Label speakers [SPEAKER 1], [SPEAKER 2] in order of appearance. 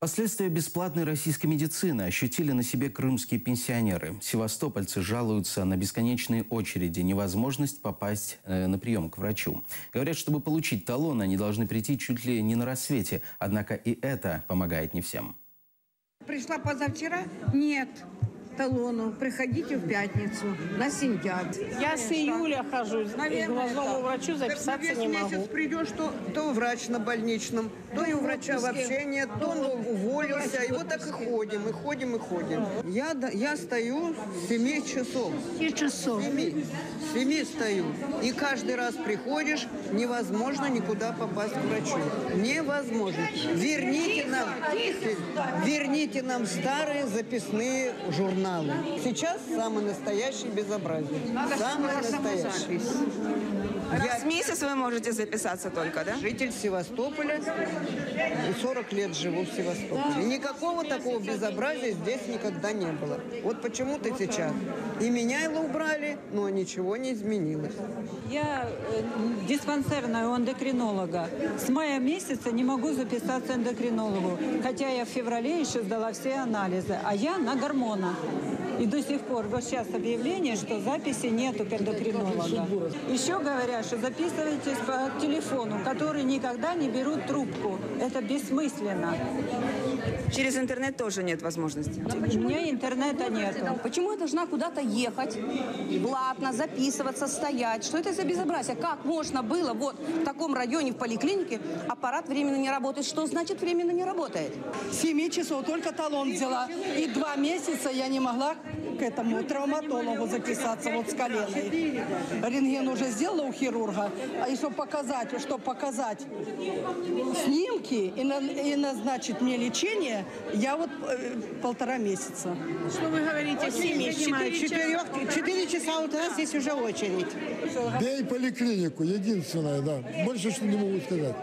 [SPEAKER 1] Последствия бесплатной российской медицины ощутили на себе крымские пенсионеры. Севастопольцы жалуются на бесконечные очереди, невозможность попасть на прием к врачу. Говорят, чтобы получить талон, они должны прийти чуть ли не на рассвете. Однако и это помогает не всем.
[SPEAKER 2] Пришла позавчера? Нет талону. Приходите в пятницу на сентябрь.
[SPEAKER 3] Я с июля хожу, и к главному врачу записаться не могу.
[SPEAKER 4] Месяц придешь, то врач на больничном, то и у врача вообще нет, то он уволился. И вот так и ходим, и ходим, и ходим. Я стою с 7 часов.
[SPEAKER 2] 7 часов.
[SPEAKER 4] С 7 стою. И каждый раз приходишь, невозможно никуда попасть к врачу. Невозможно. Верните нам старые записные журналы. Сейчас самый настоящий безобразие. Самый настоящий.
[SPEAKER 5] Раз в месяц вы можете записаться только, да?
[SPEAKER 4] Житель Севастополя. 40 лет живу в Севастополе. И никакого такого безобразия здесь никогда не было. Вот почему-то сейчас. И меня его убрали, но ничего не изменилось.
[SPEAKER 6] Я диспансерная у эндокринолога. С мая месяца не могу записаться эндокринологу. Хотя я в феврале еще сдала все анализы. А я на гормонах. И до сих пор, вот сейчас объявление, что записи нету к эндокринолога. Еще говорят, что записывайтесь по телефону, который никогда не берут трубку. Это бессмысленно.
[SPEAKER 5] Через интернет тоже нет возможности?
[SPEAKER 6] У меня интернета нету.
[SPEAKER 7] Почему я должна куда-то ехать, платно записываться, стоять? Что это за безобразие? Как можно было вот в таком районе, в поликлинике, аппарат временно не работает? Что значит временно не работает?
[SPEAKER 3] 7 часов только талон взяла. И 2 месяца я не могла к этому травматологу записаться вот с коленой. Рентген уже сделала у хирурга. А если показать снимки и назначить мне лечение, я вот 1,5 месяца.
[SPEAKER 2] Что вы говорите? 4
[SPEAKER 3] часа утра здесь уже очередь.
[SPEAKER 8] Да и поликлинику, единственное, да. Больше что не могу сказать.